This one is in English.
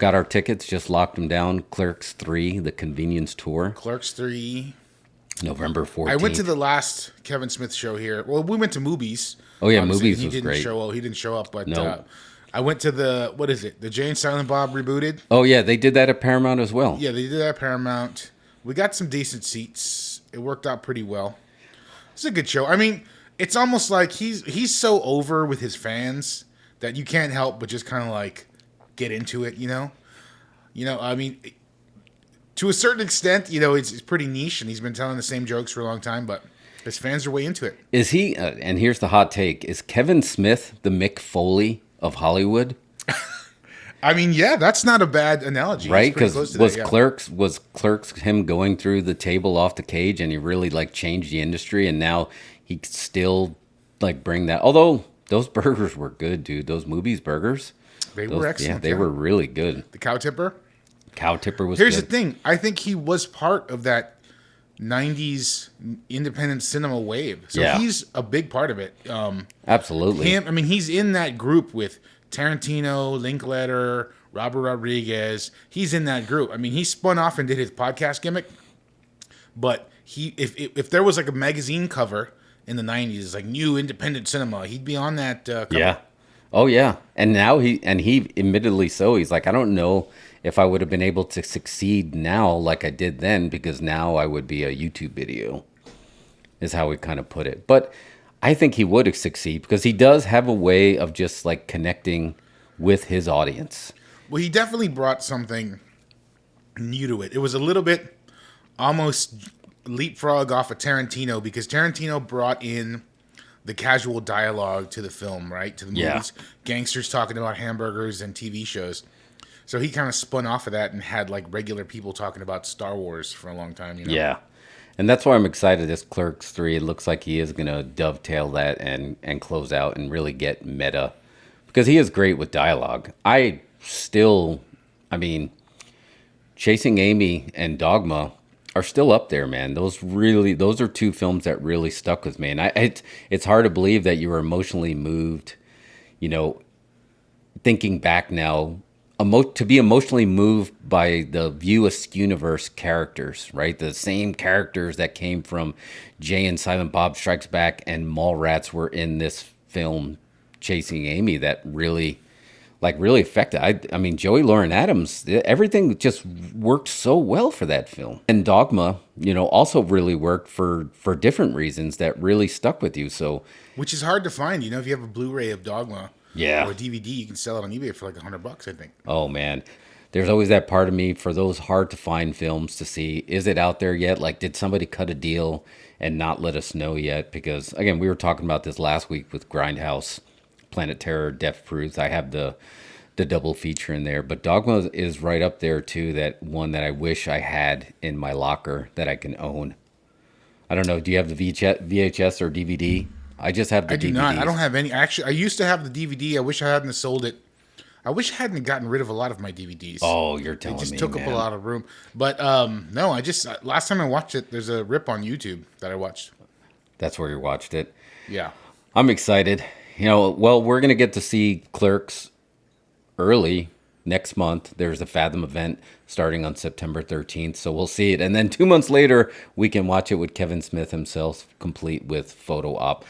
got our tickets, just locked them down. Clerks 3, the convenience tour, Clerks 3. November 14th. I went to the last Kevin Smith show here. Well, we went to Movies. Oh, yeah, Obviously, Movies he was didn't great. He didn't show up, but No. I went to the, what is it? The Jay and Silent Bob rebooted. Oh, yeah, they did that at Paramount as well. Yeah, they did that at Paramount. We got some decent seats. It worked out pretty well. It's a good show. I mean, it's almost like he's so over with his fans that you can't help but just kind of like get into it, you know? I mean, to a certain extent, it's pretty niche, and he's been telling the same jokes for a long time, but his fans are way into it. Is he, and here's the hot take, is Kevin Smith the Mick Foley of Hollywood? I mean, yeah, that's not a bad analogy. Right? Because was yeah. Clerks him going through the table off the cage, and he really like changed the industry, and now he could still like bring that. Although those burgers were good, dude. Those Movies burgers, They were excellent. Yeah, they were really good. The cow tipper? Cow tipper was Here's good. the thing. I think he was part of that 90s independent cinema wave. So Yeah. he's a big part of it. Absolutely. He's in that group with Tarantino, Linklater, Robert Rodriguez. He's in that group. I mean, he spun off and did his podcast Gimmick. But if there was like a magazine cover in the 90s, like new independent cinema, he'd be on that cover. Yeah. Oh yeah. And now he admittedly so, he's like, I don't know if I would have been able to succeed now like I did then, because now I would be a YouTube video, is how we kind of put it. But I think he would succeed because he does have a way of just like connecting with his audience. Well, he definitely brought something new to it. It was a little bit almost leapfrog off of Tarantino, because Tarantino brought in the casual dialogue to the film, right? To the movies. Yeah. Gangsters talking about hamburgers and TV shows. So he kind of spun off of that and had like regular people talking about Star Wars for a long time, Yeah. And that's why I'm excited. This Clerks 3, it looks like he is going to dovetail that and close out and really get meta, because he is great with dialogue. I mean, Chasing Amy and Dogma are still up there, man. Those are two films that really stuck with me. And it's hard to believe that you were emotionally moved, thinking back now, to be emotionally moved by the View Askew-universe characters, right? The same characters that came from Jay and Silent Bob Strikes Back and Mallrats were in this film, Chasing Amy, that really affected. I mean, Joey Lauren Adams, everything just worked so well for that film. And Dogma, also really worked for different reasons that really stuck with you. So, which is hard to find. If you have a Blu-ray of Dogma, yeah, or a DVD, you can sell it on eBay for like $100, I think. Oh man, there's always that part of me for those hard to find films to see. Is it out there yet? Like, did somebody cut a deal and not let us know yet? Because again, we were talking about this last week with Grindhouse, Planet Terror, Death Proof. I have the double feature in there, but Dogma is right up there too. That one that I wish I had in my locker that I can own. I don't know. Do you have the VHS or DVD? I just have the DVDs. I do not. I don't have any. Actually, I used to have the DVD. I wish I hadn't sold it. I wish I hadn't gotten rid of a lot of my DVDs. Oh, you're telling me, it just took up a lot of room. But no, I just last time I watched it, there's a rip on YouTube that I watched. That's where you watched it. Yeah, I'm excited. Well, we're gonna get to see Clerks early next month. There's a Fathom event starting on September 13th, so we'll see it. And then 2 months later, we can watch it with Kevin Smith himself, complete with photo op.